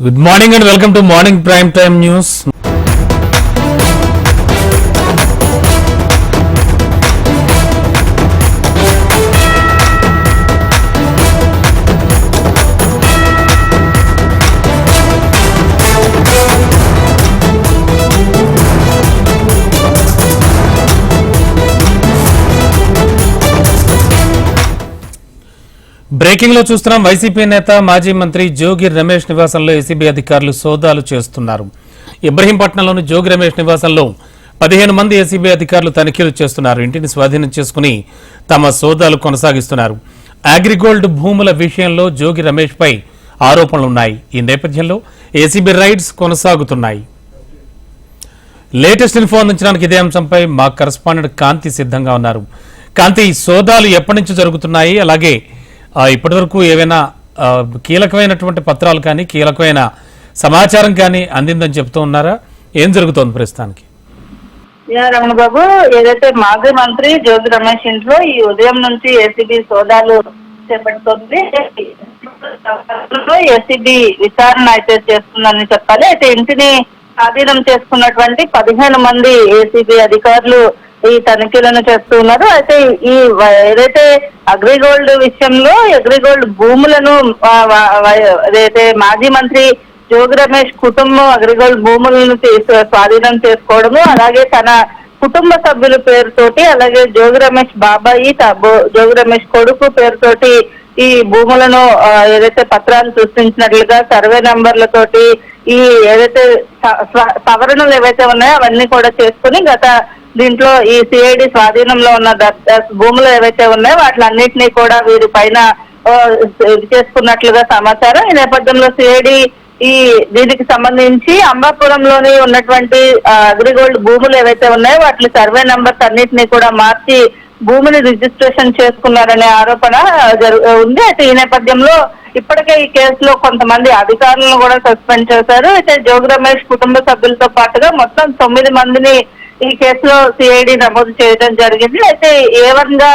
Good morning and welcome to Morning Prime Time News. Breaking లో చూస్తున్నాం. YCP నేత మాజీ మంత్రి జోగి రమేష్ నివాసంలో ఏసీబీ అధికారులు సోదాలు చేస్తున్నారు. ఇబ్రహీంపట్నంలోని జోగి రమేష్ నివాసంలో 15 మంది ఏసీబీ అధికారులు తనిఖీలు చేస్తున్నారు. ఇంటిని స్వాధీనం చేసుకుని తమ సోదాలు కొనసాగిస్తున్నారు. అగ్రిగోల్డ్ భూముల విషయంలో జోగి రమేష్ పై ఆరోపణలున్నాయి. ఈ నేపథ్యంలో ఏసీబీ రైడ్స్ కొనసాగుతున్నాయి. లేటెస్ట్ ఇన్ఫో అందించడానికి ఇదే అంశంపై మా కరెస్పాండెంట్ కాంతి సిద్ధంగా ఉన్నారు. కాంతి, సోదాలు ఎప్పటి నుంచి జరుగుతున్నాయి? అలాగే ఇప్పటి వరకు ఏవైనా కీలకమైనటువంటి పత్రాలు కానీ కీలకమైన సమాచారం కానీ అందిందని చెప్తూ ఉన్నారా? ఏం జరుగుతోంది ప్రస్తుతానికి? రమణ బాబు, ఏదైతే మాజీ మంత్రి జోగి రమేష్ ఇంట్లో ఈ ఉదయం నుంచి ఏసీబీ సోదాలు చేపడుతోంది. ఏసీబీ విచారణ అయితే చేస్తుందని చెప్పాలి. అయితే ఇంటిని స్వాధీనం చేసుకున్నటువంటి 15 మంది ఏసీబీ అధికారులు ఈ తనిఖీలను చేస్తూ ఉన్నారు. అయితే ఈ ఏదైతే అగ్రిగోల్డ్ విషయంలో అగ్రిగోల్డ్ భూములను ఏదైతే మాజీ మంత్రి జోగి రమేష్ కుటుంబం అగ్రిగోల్డ్ భూములను స్వాధీనం చేసుకోవడము, అలాగే తన కుటుంబ సభ్యుల పేరుతోటి, అలాగే జోగి రమేష్ బాబాయి జోగి రమేష్ కొడుకు పేరుతోటి ఈ భూములను ఏదైతే పత్రాలు సృష్టించినట్లుగా సర్వే నంబర్లతోటి ఈ ఏదైతే సవరణలు ఏవైతే ఉన్నాయో అవన్నీ కూడా చేసుకుని దీంట్లో ఈ సిఐడి స్వాధీనంలో ఉన్న భూములు ఏవైతే ఉన్నాయో వాటిలన్నింటినీ కూడా వీరి పైన చేసుకున్నట్లుగా సమాచారం. ఈ నేపథ్యంలో సిఐడి దీనికి సంబంధించి అంబాపురంలోని ఉన్నటువంటి అగ్రిగోల్డ్ భూములు ఏవైతే ఉన్నాయో వాటి సర్వే నంబర్స్ అన్నింటినీ కూడా మార్చి భూమిని రిజిస్ట్రేషన్ చేసుకున్నారనే ఆరోపణ ఉంది. అయితే ఈ నేపథ్యంలో ఇప్పటికే ఈ కేసులో కొంతమంది అధికారులను కూడా సస్పెండ్ చేశారు. అయితే జోగి రమేష్ కుటుంబ సభ్యులతో పాటుగా మొత్తం 9 మందిని ఈ కేసులో సిఐడి నమోదు చేయడం జరిగింది. అయితే A1 గా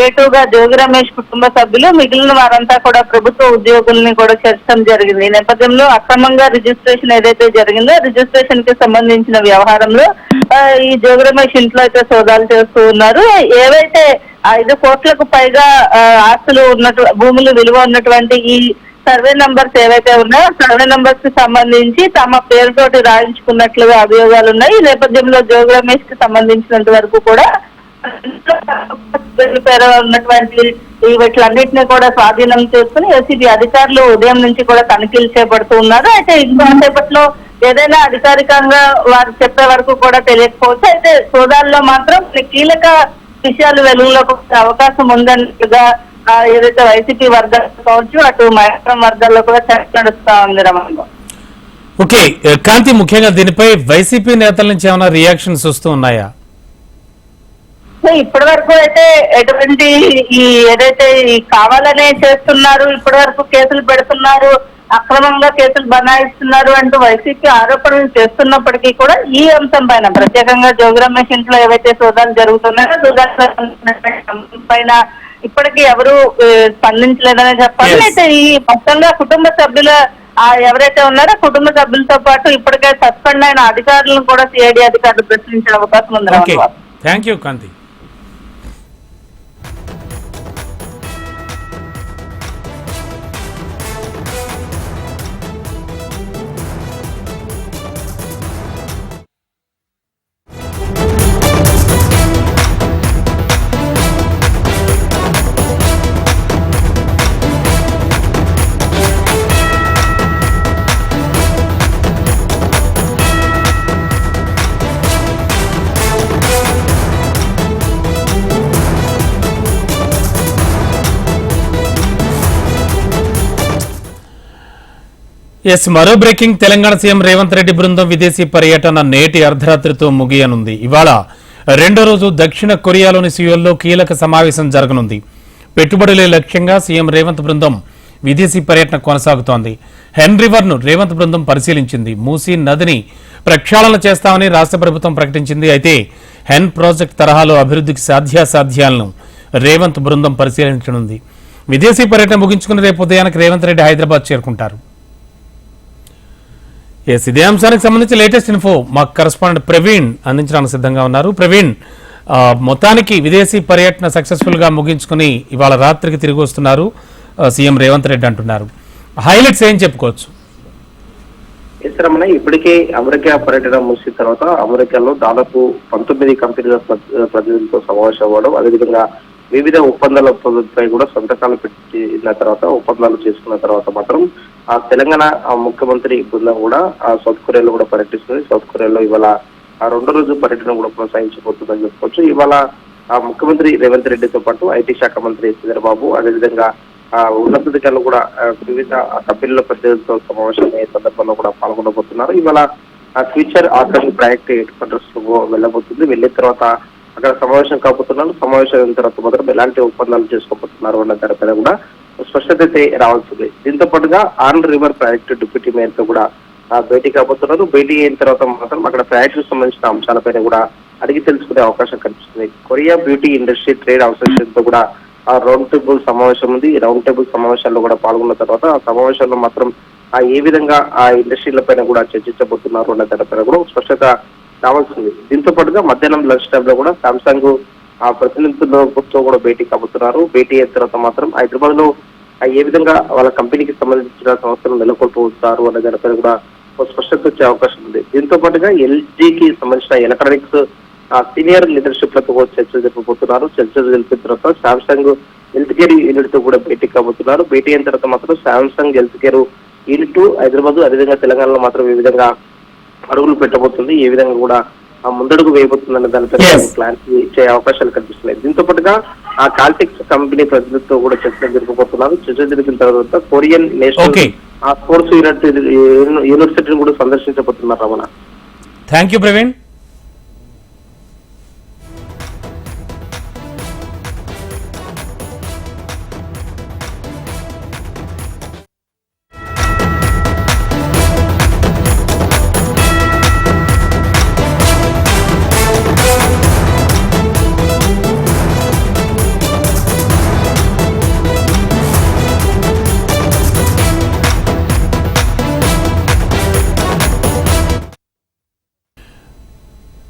A2 గా జోగి రమేష్ కుటుంబ సభ్యులు, మిగిలిన వారంతా కూడా ప్రభుత్వ ఉద్యోగుల్ని కూడా చేర్చడం జరిగింది. ఈ నేపథ్యంలో అక్రమంగా రిజిస్ట్రేషన్ ఏదైతే జరిగిందో రిజిస్ట్రేషన్ కి సంబంధించిన వ్యవహారంలో ఈ జోగి రమేష్ ఇంట్లో అయితే సోదాలు చేస్తూ ఉన్నారు. ఏవైతే 5 కోట్లకు పైగా ఆస్తులు భూములు విలువ ఉన్నటువంటి ఈ సర్వే నంబర్స్ ఏవైతే ఉన్నాయో సర్వే నంబర్స్ కి సంబంధించి తమ పేరుతోటి రాయించుకున్నట్లుగా అభియోగాలు ఉన్నాయి. ఈ నేపథ్యంలో జోగి రమేష్ కి సంబంధించినంత వరకు కూడా పేరు ఉన్నటువంటి వీటిలన్నింటినీ కూడా స్వాధీనం చేసుకుని ఏసీబీ అధికారులు ఉదయం నుంచి కూడా తనిఖీలు చేపడుతూ ఉన్నారు. అయితే ఇంకొంతసేపట్లో ఏదైనా అధికారికంగా వారు చెప్పే వరకు కూడా తెలియకపోవచ్చు. అయితే సోదాల్లో మాత్రం కీలక విషయాలు వెలుగులోకి వచ్చే అవకాశం ఉందన్నట్టుగా ఏదైతే వైసీపీ వర్గాలు కావచ్చు అటు మహిళా వర్గాల్లో కూడా చర్చ నడుస్తా ఉంది. రమణ, ఓకే కాంతి, ముఖ్యంగా దీనిపై వైసీపీ నేతల నుంచి ఏమైనా రియాక్షన్స్ వస్తూ ఉన్నాయా? ఇప్పటి వరకు అయితే ఎటువంటి ఏదైతే కావాలనే చేస్తున్నారు, ఇప్పటి వరకు కేసులు పెడుతున్నారు, అక్రమంగా కేసులు బనాయిస్తున్నారు అంటూ వైసీపీ ఆరోపణలు చేస్తున్నప్పటికీ కూడా ఈ అంశం పైన ప్రత్యేకంగా జోగి రమేష్ ఇంట్లో ఏవైతే సోదాలు జరుగుతున్నాయో సోదాల పైన ఇప్పటికీ ఎవరు స్పందించలేదనే చెప్పాలి. అయితే ఈ మొత్తంగా కుటుంబ సభ్యుల ఎవరైతే ఉన్నారో కుటుంబ సభ్యులతో పాటు ఇప్పటికే సస్పెండ్ అయిన అధికారులను కూడా సిఐడి అధికారులు ప్రశ్నించే అవకాశం ఉంది. థ్యాంక్ యూ కాంతి. మరో బ్రేకింగ్. తెలంగాణ సీఎం రేవంత్ రెడ్డి బృందం విదేశీ పర్యటన నేటి అర్ధరాత్రితో ముగియనుంది. ఇవాళ 2వ రోజు దక్షిణ కొరియాలోని సియోల్లో కీలక సమావేశం జరగనుంది. పెట్టుబడులే లక్ష్యంగా సీఎం రేవంత్ బృందం విదేశీ పర్యటన కొనసాగుతోంది. హెన్ రివర్ ను రేవంత్ బృందం పరిశీలించింది. మూసీ నదిని ప్రక్షాళన చేస్తామని రాష్ట్ర ప్రభుత్వం ప్రకటించింది. అయితే హెన్ ప్రాజెక్ట్ తరహాలో అభివృద్ధికి సాధ్యాసాధ్యాలను రేవంత్ బృందం పరిశీలించనుంది. విదేశీ పర్యటన ముగించుకుని రేపు ఉదయానికి రేవంత్ రెడ్డి హైదరాబాద్ చేరుకుంటారు. ఎస్, ఇదే అంశానికి సంబంధించి లేటెస్ట్ ఇన్ఫో మా కరెస్పాండెంట్ ప్రవీణ్ అందించడానికి సిద్ధంగా ఉన్నారు. ప్రవీణ్, మొత్తానికి విదేశీ పర్యటన సక్సెస్ఫుల్ గా ముగించుకుని ఇవాళ రాత్రికి తిరిగి వస్తున్నారు సీఎం రేవంత్ రెడ్డి అంటున్నారు. హైలైట్స్ ఏం చెప్పుకోవచ్చు? రమణ, ఇప్పటికే అమెరికా పర్యటన ముగిసిన తర్వాత అమెరికాలో దాదాపు 19 కంపెనీల ప్రతినిధులతో సమావేశం అవ్వడం, అదేవిధంగా వివిధ ఒప్పందాలపై కూడా సంతకాలు పెట్టిన తర్వాత ఒప్పందాలు చేసుకున్న తర్వాత మాత్రం ఆ తెలంగాణ ముఖ్యమంత్రి బృందం కూడా ఆ సౌత్ కొరియాలో కూడా పర్యటిస్తుంది. సౌత్ కొరియాలో ఇవాళ ఆ 2 రోజు పర్యటన కూడా కొనసాగించబోతుందని చెప్పుకోవచ్చు. ఇవాళ ఆ ముఖ్యమంత్రి రేవంత్ రెడ్డితో పాటు ఐటీ శాఖ మంత్రి చంద్రబాబు, అదేవిధంగా ఉన్నతాధికారులు కూడా వివిధ కంపెనీల ప్రతినిధులతో సమావేశం అయ్యే సందర్భంలో కూడా పాల్గొనబోతున్నారు. ఇవాళ future organic project head quarters వెళ్ళబోతుంది. వెళ్ళిన తర్వాత అక్కడ సమావేశం కాబోతున్నారు. సమావేశం అయిన తర్వాత మాత్రం ఎలాంటి ఒప్పందాలు చేసుకోబోతున్నారు అన్న దానిపైన కూడా స్పష్టత అయితే రావాల్సింది. దీంతో పాటుగా on river project deputy mayor తో కూడా భేటీ కాబోతున్నారు. భేటీ అయిన తర్వాత మాత్రం అక్కడ ప్రాజెక్టుకు సంబంధించిన అంశాలపైన కూడా అడిగి తెలుసుకునే అవకాశం కనిపిస్తుంది. Korea beauty industry trade association తో కూడా ఆ రౌండ్ టేబుల్ సమావేశం ఉంది. ఈ రౌండ్ టేబుల్ సమావేశాల్లో కూడా పాల్గొన్న తర్వాత ఆ సమావేశంలో మాత్రం ఏ విధంగా ఆ ఇండస్ట్రీల పైన కూడా చర్చించబోతున్నారు అన్న దానిపైన కూడా స్పష్టత రావాల్సింది. దీంతో పాటుగా మధ్యాహ్నం లంచ్ టైమ్ లో కూడా సామ్సంగ్ ఆ ప్రతినిధులతో కూడా భేటీ కాబోతున్నారు. భేటీ అయిన తర్వాత మాత్రం హైదరాబాద్ లో ఏ విధంగా వాళ్ళ కంపెనీకి సంబంధించిన సంస్థలు నెలకొల్పుతారు అనే దానిపైన కూడా స్పష్టత వచ్చే అవకాశం ఉంది. దీంతో పాటుగా ఎల్జీకి సంబంధించిన ఎలక్ట్రానిక్స్ సీనియర్ లీడర్షిప్ లతో చర్చలు జరపబోతున్నారు. చర్చలు జరిపిన తర్వాత సామ్సంగ్ హెల్త్ కేర్ యూనిట్ తో కూడా భేటీ కాబోతున్నారు. భేటీ అయిన తర్వాత మాత్రం Samsung health care unit Hyderabad అదేవిధంగా తెలంగాణలో మాత్రం ఏ విధంగా అడుగులు పెట్టబోతుంది, ఏ విధంగా కూడా ముందడుగు వేయబోతుందన్న దానిపై క్లారిటీ ఇచ్చే అవకాశాలు కనిపిస్తున్నాయి. దీంతో పాటుగా ఆ కాల్టెక్స్ కంపెనీ ప్రతినిధులతో కూడా చర్చలు జరపబోతున్నారు. చర్చలు జరిపిన తర్వాత కొరియన్ నేషనల్ స్పోర్ట్స్ యూనివర్సిటీని కూడా సందర్శించబోతున్నారు. Ramana, thank you Praveen.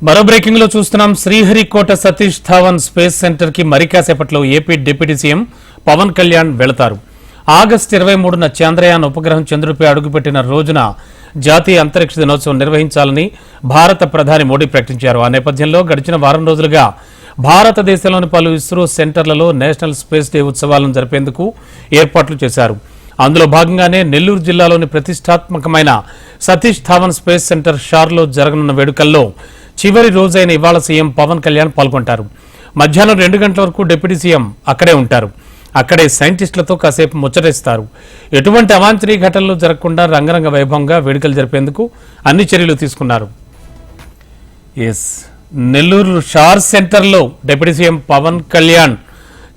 మరో బ్రేకింగ్ లో చూస్తున్నాం. శ్రీహరికోట సతీష్ ధావన్ స్పేస్ సెంటర్ కి మరి కాసేపట్లో AP deputy CM Pawan Kalyan వెళతారు. ఆగస్టు 23న చంద్రయాన్ ఉపగ్రహం చంద్రుడిపై అడుగుపెట్టిన రోజున జాతీయ అంతరిక్ష దినోత్సవం నిర్వహించాలని భారత ప్రధాని మోడీ ప్రకటించారు. ఆ నేపథ్యంలో గడిచిన వారం రోజులుగా భారతదేశంలోని పలు ఇస్రో సెంటర్లలో నేషనల్ స్పేస్ డే ఉత్సవాలను జరిపేందుకు ఏర్పాట్లు చేశారు. అందులో భాగంగానే నెల్లూరు జిల్లాలోని ప్రతిష్టాత్మకమైన సతీష్ ధావన్ స్పేస్ సెంటర్ షార్లో జరగనున్న వేడుకల్లో చివరి రోజైన ఇవాళ సీఎం పవన్ కళ్యాణ్ పాల్గొంటారు. మధ్యాహ్నం 2 గంటల వరకు డిప్యూటీ సీఎం అక్కడే ఉంటారు. అక్కడే సైంటిస్టులతో కాసేపు ముచ్చటిస్తారు. ఎటువంటి అవాంఛనీయ ఘటనలు జరగకుండా రంగరంగ వైభవంగా వేడుకలు జరిపేందుకు అన్ని చర్యలు తీసుకున్నారు. నెల్లూరు షార్ సెంటర్లో డిప్యూటీ సీఎం పవన్ కళ్యాణ్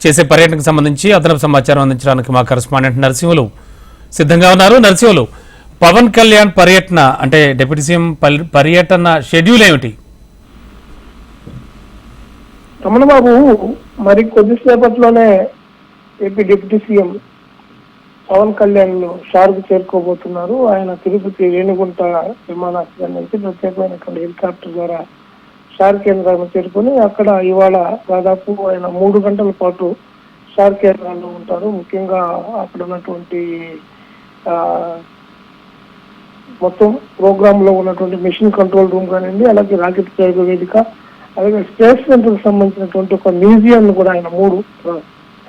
చేసే పర్యటనకు సంబంధించి అదనపు సమాచారం అందించడానికి మా కరెస్పాండెంట్ నరసింహులు సిద్ధంగా ఉన్నారు. నరసింహులు, పవన్ కళ్యాణ్ పర్యటన అంటే డిప్యూటీ సీఎం పర్యటన షెడ్యూల్ ఏమిటి? రమణబాబు, మరి కొద్దిసేపట్లోనే AP deputy CM Pawan Kalyan షార్కు చేరుకోబోతున్నారు. ఆయన తిరుపతి రేణిగుంట విమానాశ్రయం నుంచి ప్రత్యేకమైనటువంటి హెలికాప్టర్ ద్వారా షార్ కేంద్రాన్ని చేరుకుని అక్కడ ఇవాళ దాదాపు ఆయన 3 గంటల పాటు షార్ కేంద్రాల్లో ఉంటారు. ముఖ్యంగా అక్కడ ఉన్నటువంటి మొత్తం ప్రోగ్రామ్ లో ఉన్నటువంటి మిషన్ కంట్రోల్ రూమ్ కానివ్వండి, అలాగే రాకెట్ ప్రయోగ వేదిక, అలాగే స్పేస్ సెంటర్ సంబంధించినటువంటి ఒక మ్యూజియం కూడా ఆయన 3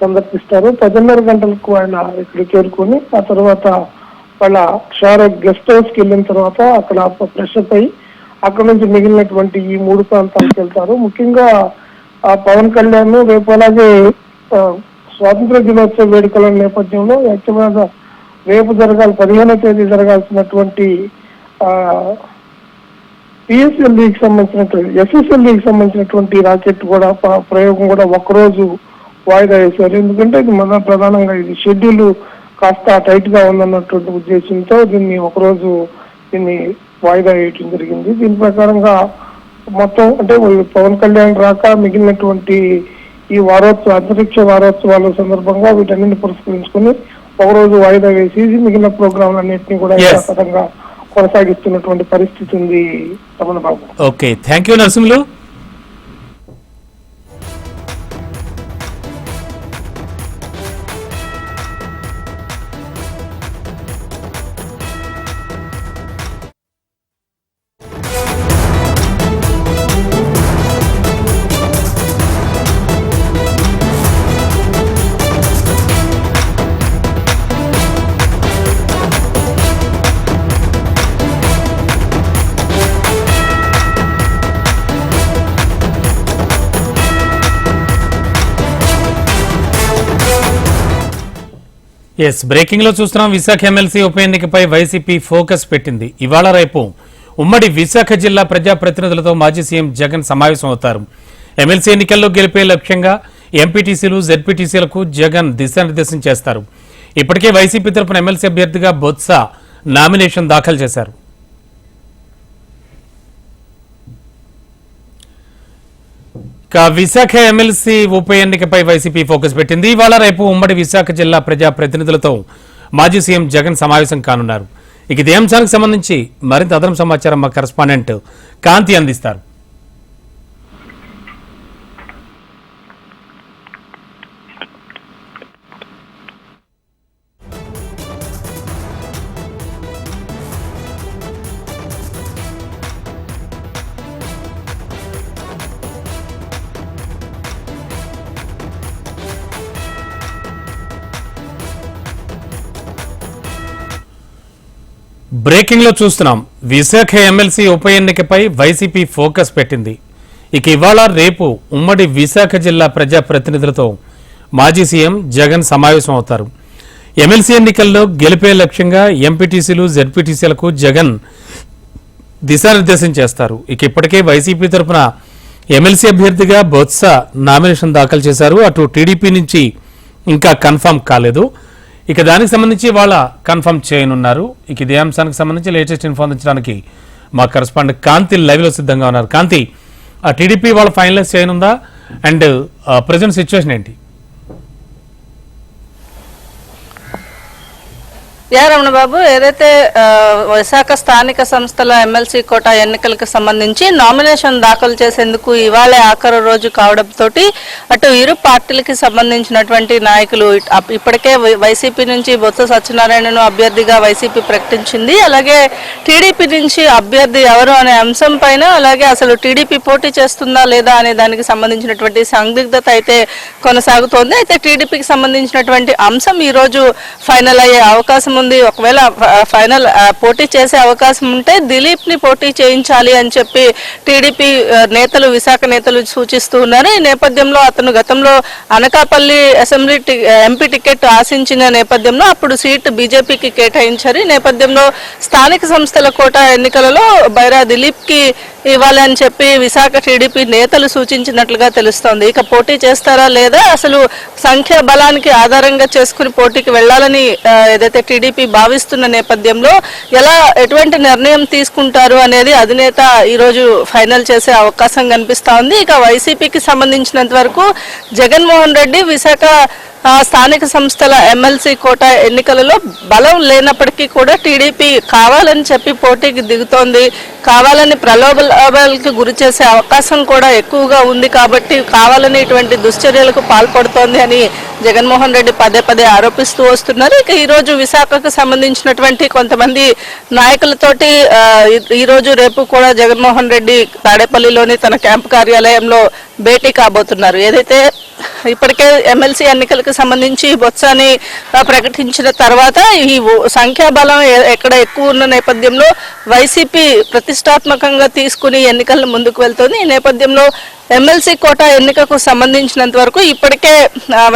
సందర్శిస్తారు. 10:30 గంటలకు ఆయన ఇక్కడ చేరుకొని ఆ తర్వాత వాళ్ళ షార్ గెస్ట్ హౌస్ కి వెళ్ళిన తర్వాత అక్కడ ఫ్రెష్ అప్ అయి అక్కడ నుంచి మిగిలినటువంటి ఈ 3 ప్రాంతాలకు వెళ్తారు. ముఖ్యంగా ఆ పవన్ కళ్యాణ్ రేపు అలాగే స్వాతంత్ర దినోత్సవ వేడుకల నేపథ్యంలో యాక్చువల్గా రేపు 15వ తేదీ జరగాల్సినటువంటి పిఎస్ఎల్ఈకి సంబంధించినటువంటి ఎస్ఎస్ఎల్ఈకి సంబంధించినటువంటి రాకెట్ కూడా ప్రయోగం కూడా ఒక్కరోజు వాయిదా వేశారు. ఎందుకంటే ఇది ప్రధానంగా ఇది షెడ్యూల్ కాస్త టైట్ గా ఉందన్నటువంటి ఉద్దేశంతో ఒకరోజు దీన్ని వాయిదా వేయటం జరిగింది. దీని ప్రకారంగా మొత్తం అంటే పవన్ కళ్యాణ్ రాక మిగిలినటువంటి ఈ అంతరిక్ష వారోత్సవాల సందర్భంగా వీటన్నింటిని పురస్కరించుకుని ఒకరోజు వాయిదా వేసి మిగిలిన ప్రోగ్రాంలన్నింటినీ కూడా యథాతథంగా కొనసాగిస్తున్నటువంటి పరిస్థితి ఉంది Ramana Babu. Okay, thank you Narasimhulu. Breaking లో చూస్తున్నాం. విశాఖ ఎమ్మెల్సీ ఉప ఎన్నికపై వైసీపీ ఫోకస్ పెట్టింది. ఇవాళ రేపు ఉమ్మడి విశాఖ జిల్లా ప్రజాప్రతినిధులతో మాజీ సీఎం జగన్ సమావేశం అవుతారు. ఎమ్మెల్సీ ఎన్నికల్లో గెలిపే లక్ష్యంగా ఎంపీటీసీలు జెడ్పీటీసీలకు జగన్ దిశానిర్దేశం చేస్తారు. ఇప్పటికే వైసీపీ తరఫున ఎమ్మెల్సీ అభ్యర్థిగా బొత్స నామినేషన్ దాఖలు చేశారు. విశాఖ ఎమ్మెల్సీ ఉప ఎన్నికపై వైసీపీ ఫోకస్ పెట్టింది. ఇవాళ రేపు ఉమ్మడి విశాఖ జిల్లా ప్రజా ప్రతినిధులతో మాజీ సీఎం జగన్ సమావేశం కానున్నారు. ఇదే అంశానికి సంబంధించి మరింత అదనపు సమాచారం మా కరెస్పాండెంట్ కాంతి అందిస్తారు. బ్రేకింగ్ లో చూస్తున్నాం. విశాఖ ఎమ్మెల్సీ ఉప ఎన్నికపై వైసీపీ ఫోకస్ పెట్టింది. ఇవాళ రేపు ఉమ్మడి విశాఖ జిల్లా ప్రజా ప్రతినిధులతో మాజీ సీఎం జగన్ సమావేశం అవుతారు. ఎమ్మెల్సీ ఎన్నికల్లో గెలిపే లక్ష్యంగా ఎంపీటీసీలు జెడ్పీటీసీలకు జగన్ దిశానిర్దేశం చేస్తారు. ఇప్పటికే వైసీపీ తరఫున ఎమ్మెల్సీ అభ్యర్థిగా బొత్స నామినేషన్ దాఖలు చేశారు. అటు టీడీపీ నుంచి ఇంకా కన్ఫర్మ్ కాలేదు. దానికి సంబంధించి వాళ్ళ కన్ఫర్మ్ చేయనున్నారు. ఇదే అంశానికి సంబంధించి లేటెస్ట్ ఇన్ఫో అందించడానికి మా కరెస్పాండెంట్ కాంతి లైవ్ లో సిద్ధంగా ఉన్నారు. కాంతి, ఆ టీడీపీ వాళ్ళు ఫైనలైజ్ చేయనుందా అండ్ ప్రజెంట్ సిచ్యువేషన్ ఏంటి? రమణ బాబు, ఏదైతే విశాఖ స్థానిక సంస్థల ఎమ్మెల్సీ కోటా ఎన్నికలకు సంబంధించి నామినేషన్ దాఖలు చేసేందుకు ఇవాళ ఆఖరు రోజు కావడంతో అటు ఇరు పార్టీలకి సంబంధించినటువంటి నాయకులు ఇప్పటికే వైసీపీ నుంచి బొత్స సత్యనారాయణను అభ్యర్థిగా వైసీపీ ప్రకటించింది. అలాగే టీడీపీ నుంచి అభ్యర్థి ఎవరు అనే అంశం పైన, అలాగే అసలు టీడీపీ పోటీ చేస్తుందా లేదా అనే దానికి సంబంధించినటువంటి సందిగ్ధత అయితే కొనసాగుతోంది. అయితే టీడీపీకి సంబంధించినటువంటి అంశం ఈ రోజు ఫైనల్ అయ్యే అవకాశం ఉంది. ఒకవేళ ఫైనల్ పోటీ చేసే అవకాశం ఉంటే దిలీప్ ని పోటీ చేయించాలి అని చెప్పి టీడీపీ నేతలు, విశాఖ నేతలు సూచిస్తూ ఉన్నారు. ఈ నేపథ్యంలో అతను గతంలో అనకాపల్లి అసెంబ్లీ ఎంపీ టికెట్ ఆశించిన నేపథ్యంలో అప్పుడు సీట్ బీజేపీకి కేటాయించారు. ఈ నేపథ్యంలో స్థానిక సంస్థల కోటా ఎన్నికలలో బైరా దిలీప్ కి ఇవ్వాలని చెప్పి విశాఖ టీడీపీ నేతలు సూచించినట్లుగా తెలుస్తోంది. పోటీ చేస్తారా లేదా, అసలు సంఖ్యా బలానికి ఆధారంగా చేసుకుని పోటీకి వెళ్లాలని ఏదైతే టీడీపీ భావిస్తున్న నేపథ్యంలో ఎటువంటి నిర్ణయం తీసుకుంటారు అనేది అధినేత ఈ రోజు ఫైనల్ చేసే అవకాశం కనిపిస్తా ఉంది. వైసీపీకి సంబంధించినంత వరకు జగన్మోహన్ రెడ్డి విశాఖ స్థానిక సంస్థల ఎమ్మెల్సీ కోటా ఎన్నికలలో బలం లేనప్పటికీ కూడా టీడీపీ కావాలని చెప్పి పోటీకి దిగుతోంది. కావాలని ప్రలోభాలకు గురి చేసే అవకాశం కూడా ఎక్కువగా ఉంది. కాబట్టి కావాలని ఇటువంటి దుశ్చర్యలకు పాల్పడుతోంది అని జగన్మోహన్ రెడ్డి పదే పదే ఆరోపిస్తూ వస్తున్నారు. ఈ రోజు విశాఖకు సంబంధించినటువంటి కొంతమంది నాయకులతోటి ఈ రోజు రేపు కూడా జగన్మోహన్ రెడ్డి తాడేపల్లిలోని తన క్యాంపు కార్యాలయంలో భేటీ కాబోతున్నారు. ఏదైతే ఇప్పటికే ఎమ్మెల్సీ ఎన్నికలకు సంబంధించి బొత్సాని ప్రకటించిన తర్వాత ఈ సంఖ్యాబలం ఎక్కడ ఎక్కువ ఉన్న నేపథ్యంలో వైసీపీ ప్రతిష్టాత్మకంగా తీసుకుని ఎన్నికలను ముందుకు వెళ్తోంది. ఈ నేపథ్యంలో ఎమ్మెల్సీ కోటా ఎన్నికకు సంబంధించినంత వరకు ఇప్పటికే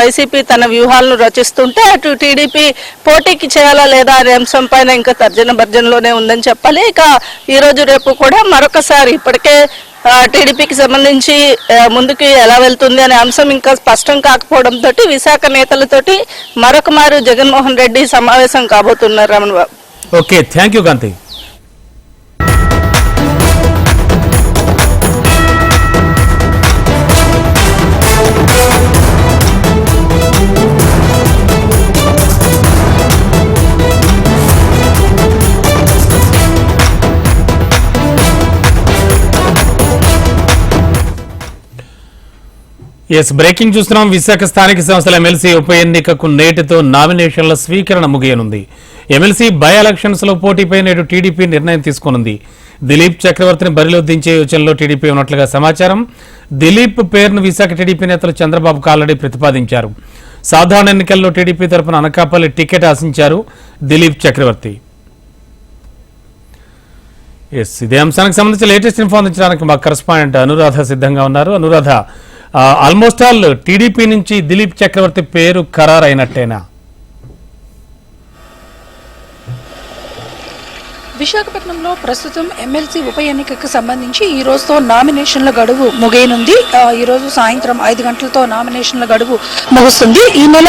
వైసీపీ తన వ్యూహాలను రచిస్తుంటే అటు టీడీపీ పోటీకి చేయాలా లేదా అనే అంశం పైన ఇంకా తర్జన భర్జనలోనే ఉందని చెప్పాలి. ఈ రోజు రేపు కూడా మరొకసారి ఇప్పటికే టీడీపీకి సంబంధించి ముందుకు ఎలా వెళ్తుంది అనే అంశం ఇంకా స్పష్టం కాకపోవడంతో విశాఖ నేతలతోటి మరొక మారు జగన్మోహన్ రెడ్డి సమావేశం కాబోతున్నారు. Ramana Babu, okay, thank you Kanti. Yes breaking చూస్తున్నాం. విశాఖ స్థానిక సంస్థల ఎమ్మెల్సీ ఉప ఎన్నికకు నేటితో నామినేషన్ల స్వీకరణ ముగియనుంది. ఎమ్మెల్సీ బై ఎలక్షన్స్ లో పోటీపై నేడు టీడీపీ నిర్ణయం తీసుకోనుంది. దిలీప్ చక్రవర్తిని బరిలో దించే యోచనలో టీడీపీ ఉన్నట్లుగా సమాచారం. దిలీప్ పేరును విశాఖ టీడీపీ నేతలు చంద్రబాబుకు ఆల్రెడీ ప్రతిపాదించారు. సాధారణ ఎన్నికల్లో టీడీపీ తరఫున అనకాపల్లి టికెట్ ఆశించారు దిలీప్ చక్రవర్తి. ఎస్ ఇదే అంశానికి సంబంధించి లేటెస్ట్ ఇన్ఫో అందించడానికి మా కరెస్పాండెంట్ అనురాధ సిద్ధంగా ఉన్నారు. అనురాధ, ఆల్మోస్ట్ ఆల్ టీడీపీ నుంచి దిలీప్ చక్రవర్తి పేరు ఖరారైనట్టేనా? విశాఖపట్నంలో ప్రస్తుతం ఎమ్మెల్సీ ఉప ఎన్నికకు సంబంధించి ఈ రోజుతో నామినేషన్ల గడువు ముగియనుంది. ఈ రోజు సాయంత్రం 5 గంటలతో నామినేషన్ల గడువు ముగుస్తుంది. ఈ నెల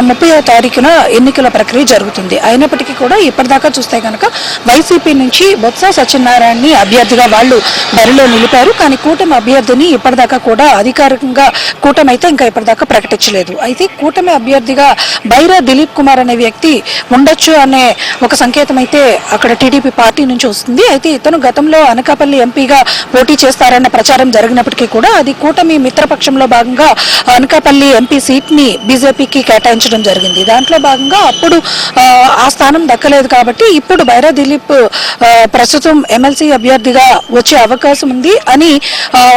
30వ తారీఖున ఎన్నికల ప్రక్రియ జరుగుతుంది. అయినప్పటికీ కూడా ఇప్పటిదాకా చూస్తే కనుక వైసీపీ నుంచి బొత్స సత్యనారాయణని అభ్యర్థిగా వాళ్ళు బరిలో నిలిపారు. కానీ కూటమి అభ్యర్థిని ఇప్పటిదాకా కూడా అధికారికంగా కూటమి అయితే ఇంకా ఇప్పటిదాకా ప్రకటించలేదు. అయితే కూటమి అభ్యర్థిగా బైరా దిలీప్ కుమార్ అనే వ్యక్తి ఉండొచ్చు అనే ఒక సంకేతం అయితే అక్కడ టీడీపీ పార్టీ నుంచి వస్తుంది. అయితే ఇతను గతంలో అనకాపల్లి ఎంపీగా పోటీ చేస్తారన్న ప్రచారం జరిగినప్పటికీ కూడా అది కూటమి మిత్రపక్షంలో భాగంగా అనకాపల్లి ఎంపీ సీట్ ని బీజేపీకి కేటాయించడం జరిగింది. దాంట్లో భాగంగా అప్పుడు ఆ స్థానం దక్కలేదు కాబట్టి ఇప్పుడు బైరా దిలీప్ ప్రస్తుతం ఎమ్మెల్సీ అభ్యర్థిగా వచ్చే అవకాశం ఉంది అని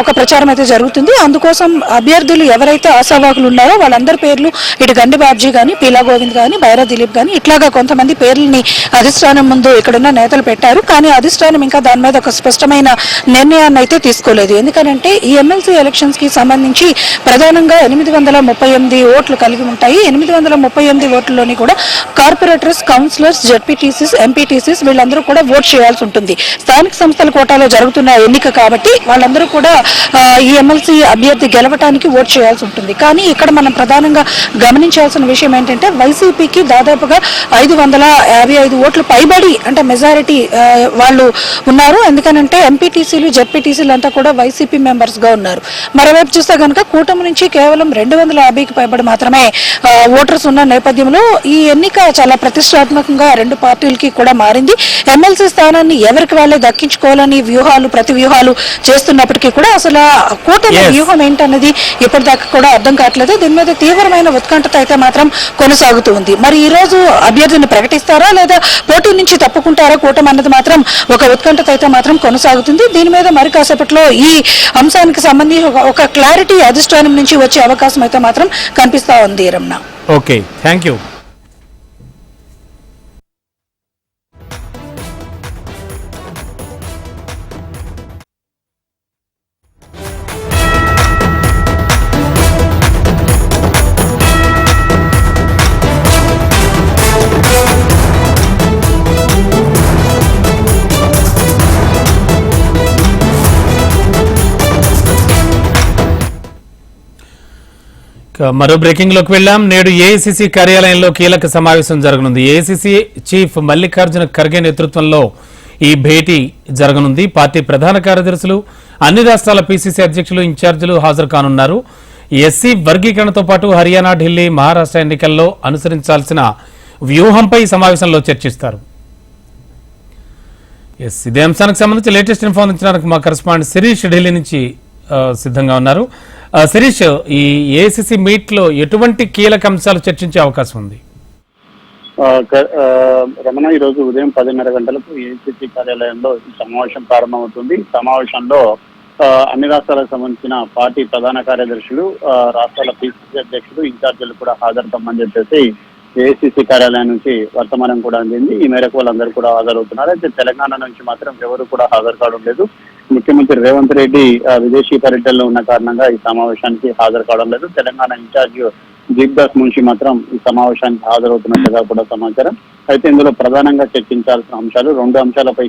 ఒక ప్రచారం అయితే జరుగుతుంది. అందుకోసం అభ్యర్థులు ఎవరైతే ఆశావాహులు ఉన్నారో వాళ్ళందరి పేర్లు ఇటు గండి బాబ్జీ గాని, పీలా గోవింద్ గాని, బైరా దిలీప్ గాని ఇట్లాగా కొంతమంది పేర్లని అధిష్టానం ముందు ఇక్కడున్న నేతలు పెట్టారు. కానీ అధిష్టానం ఇంకా దాని మీద ఒక స్పష్టమైన నిర్ణయాన్ని అయితే తీసుకోలేదు. ఎందుకంటే ఈ ఎమ్మెల్సీ ఎలక్షన్స్ కి సంబంధించి ప్రధానంగా 838 ఓట్లు కలిగి ఉంటాయి. 838 ఓట్లలోని కూడా కార్పొరేటర్స్, కౌన్సిలర్స్, జెడ్పీటీసీస్, ఎంపీటీసీస్ వీళ్ళందరూ కూడా ఓట్ చేయాల్సి ఉంటుంది. స్థానిక సంస్థల కోటాలో జరుగుతున్న ఎన్నిక కాబట్టి వాళ్ళందరూ కూడా ఈ ఎమ్మెల్సీ అభ్యర్థి గెలవటానికి ఓట్ చేయాల్సి ఉంటుంది. కానీ ఇక్కడ మనం ప్రధానంగా గమనించాల్సిన విషయం ఏంటంటే వైసీపీకి దాదాపుగా 555 ఓట్లు పైబడి అంటే మెజారిటీ వాళ్ళు ఉన్నారు. ఎందుకనంటే ఎంపీటీసీలు, జెడ్పీటీసీలు అంతా కూడా వైసీపీ మెంబర్స్ గా ఉన్నారు. మరోవైపు చూస్తే కనుక కూటమి నుంచి కేవలం 250కి పైబడి మాత్రమే ఓటర్స్ ఉన్న నేపథ్యంలో ఈ ఎన్నిక చాలా ప్రతిష్టాత్మకంగా రెండు పార్టీలకి కూడా మారింది. ఎమ్మెల్సీ స్థానాన్ని ఎవరికి వాళ్ళే దక్కించుకోవాలని ప్రతి వ్యూహాలు చేస్తున్నప్పటికీ కూడా అసలు కూటమి వ్యూహం ఏంటన్నది ఇప్పటిదాకా కూడా అర్థం కావట్లేదు. దీని మీద తీవ్రమైన ఉత్కంఠత అయితే మాత్రం కొనసాగుతూ ఉంది. మరి ఈ రోజు అభ్యర్థిని ప్రకటిస్తారా లేదా పోటీ నుంచి తప్పుకుంటారా కూటమి అన్నది మాత్రం ఒక ఉత్కంఠత అయితే మాత్రం కొనసాగుతుంది. దీని మీద మరి కాసేపట్లో ఈ అంశానికి సంబంధించి ఒక క్లారిటీ అధిష్టానం నుంచి వచ్చే అవకాశం అయితే మాత్రం కనిపిస్తా ఉంది. Ramana, okay, thank you. మరో బ్రేకింగ్ లోకి వెళ్ళాం. నేడు ఏఐసీసీ కార్యాలయంలో కీలక సమావేశం జరగనుంది. ఏఐసీసీ చీఫ్ మల్లికార్జున ఖర్గే నేతృత్వంలో ఈ భేటీ జరగనుంది. పార్టీ ప్రధాన కార్యదర్శులు, అన్ని రాష్ట్రాల పీసీసీ అధ్యక్షులు, ఇన్ఛార్జీలు హాజరు కానున్నారు. ఎస్సీ వర్గీకరణతో పాటు హర్యానా, ఢిల్లీ, మహారాష్ట్ర ఎన్నికల్లో అనుసరించాల్సిన వ్యూహంపై ఈ సమావేశంలో చర్చిస్తారు. ఇదే అంశానికి సంబంధించి లేటెస్ట్ ఇన్ఫో అందించడానికి మా కరెస్పాండెంట్ శిరీష్ ఢిల్లీ నుంచి సిద్ధంగా ఉన్నారు. శిరీష్, ఈ ఏఐసీసీ మీట్ లో ఎటువంటి కీలక అంశాలు చర్చించే అవకాశం ఉంది? రమణ, ఈ రోజు ఉదయం 10:30 గంటలకు ఏఐసీసీ కార్యాలయంలో ఈ సమావేశం ప్రారంభమవుతుంది. ఈ సమావేశంలో అన్ని రాష్ట్రాలకు సంబంధించిన పార్టీ ప్రధాన కార్యదర్శులు, రాష్ట్రాల పీసీసీ అధ్యక్షులు, ఇన్ఛార్జీలు కూడా హాజరవుతామని చెప్పేసి ఏఐసీసీ కార్యాలయం నుంచి వర్తమానం కూడా అందింది. ఈ మేరకు వాళ్ళందరూ కూడా హాజరవుతున్నారు. అయితే తెలంగాణ నుంచి మాత్రం ఎవరు కూడా హాజరు కావడం లేదు. ముఖ్యమంత్రి రేవంత్ రెడ్డి విదేశీ పర్యటనలో ఉన్న కారణంగా ఈ సమావేశానికి హాజరు కావడం లేదు. తెలంగాణ ఇన్ఛార్జ్ జిగ్దాస్ మున్షి మాత్రం ఈ సమావేశానికి హాజరవుతున్నట్లుగా కూడా సమాచారం. అయితే ఇందులో ప్రధానంగా చర్చించాల్సిన అంశాలు 2 అంశాలపై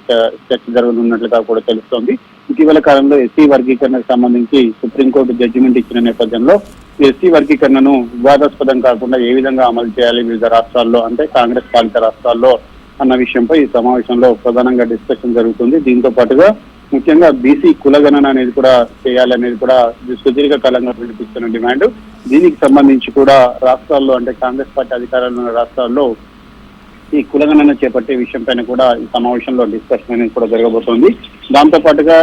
చర్చ జరగనున్నట్లుగా కూడా తెలుస్తోంది. ఇటీవల కాలంలో ఎస్సీ వర్గీకరణకు సంబంధించి సుప్రీంకోర్టు జడ్జిమెంట్ ఇచ్చిన నేపథ్యంలో ఎస్సీ వర్గీకరణను వివాదాస్పదం కాకుండా ఏ విధంగా అమలు చేయాలి వివిధ రాష్ట్రాల్లో, అంటే కాంగ్రెస్ పాలిత రాష్ట్రాల్లో అన్న విషయంపై ఈ సమావేశంలో ప్రధానంగా డిస్కషన్ జరుగుతుంది. దీంతో పాటుగా ముఖ్యంగా బీసీ కులగణన అనేది కూడా చేయాలనేది కూడా సుదీర్ఘ కాలంగా వినిపిస్తున్న డిమాండ్. దీనికి సంబంధించి కూడా రాష్ట్రాల్లో, అంటే కాంగ్రెస్ పార్టీ అధికారంలో ఉన్న రాష్ట్రాల్లో ఈ కులగణన చేపట్టే విషయం పైన కూడా ఈ సమావేశంలో డిస్కషన్ అనేది కూడా జరగబోతోంది. దాంతో పాటుగా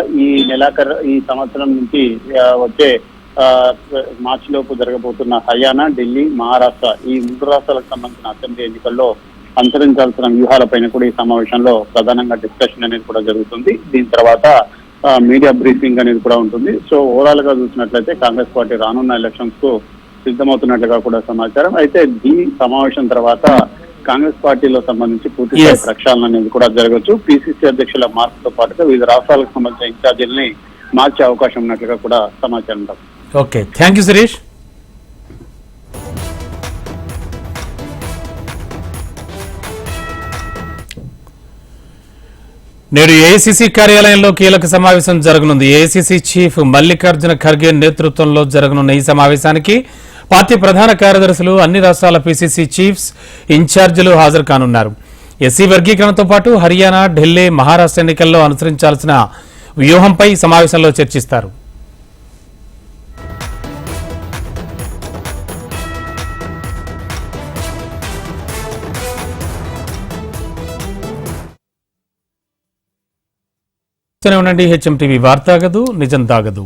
ఈ సంవత్సరం నుంచి వచ్చే మార్చి లోపు జరగబోతున్న హర్యానా, ఢిల్లీ, మహారాష్ట్ర ఈ 3 రాష్ట్రాలకు సంబంధించిన అసెంబ్లీ ఎన్నికల్లో అనుసరించాల్సిన వ్యూహాలపైన కూడా ఈ సమావేశంలో ప్రధానంగా డిస్కషన్ అనేది కూడా జరుగుతుంది. దీని తర్వాత మీడియా బ్రీఫింగ్ అనేది కూడా ఉంటుంది. సో ఓవరాల్ గా చూసినట్లయితే కాంగ్రెస్ పార్టీ రానున్న ఎలక్షన్స్ కు సిద్ధమవుతున్నట్లుగా కూడా సమాచారం. అయితే ఈ సమావేశం తర్వాత కాంగ్రెస్ పార్టీలో సంబంధించి పూర్తి ప్రక్షాళన అనేది కూడా జరగవచ్చు. పిసిసి అధ్యక్షుల మార్పుతో పాటుగా వివిధ రాష్ట్రాలకు సంబంధించిన ఇన్ఛార్జీలని మార్చే అవకాశం ఉన్నట్లుగా కూడా సమాచారం. Okay, thank you Suresh. నేడు ఏఐసీసీ కార్యాలయంలో కీలక సమావేశం జరగనుంది. ఏఐసీసీ చీఫ్ మల్లికార్జున ఖర్గే నేతృత్వంలో జరగనున్న ఈ సమావేశానికి పార్టీ ప్రధాన కార్యదర్శులు, అన్ని రాష్ట్రాల పీసీసీ చీఫ్స్, ఇన్ఛార్జీలు హాజరు కానున్నారు. ఎస్సీ వర్గీకరణతో పాటు హర్యానా, ఢిల్లీ, మహారాష్ట్ర ఎన్నికల్లో అనుసరించాల్సిన వ్యూహంపై సమావేశంలో చర్చిస్తారు. ఉండండి. హెచ్ఎం టీవీ వార్తాగదు, నిజం దాగదు.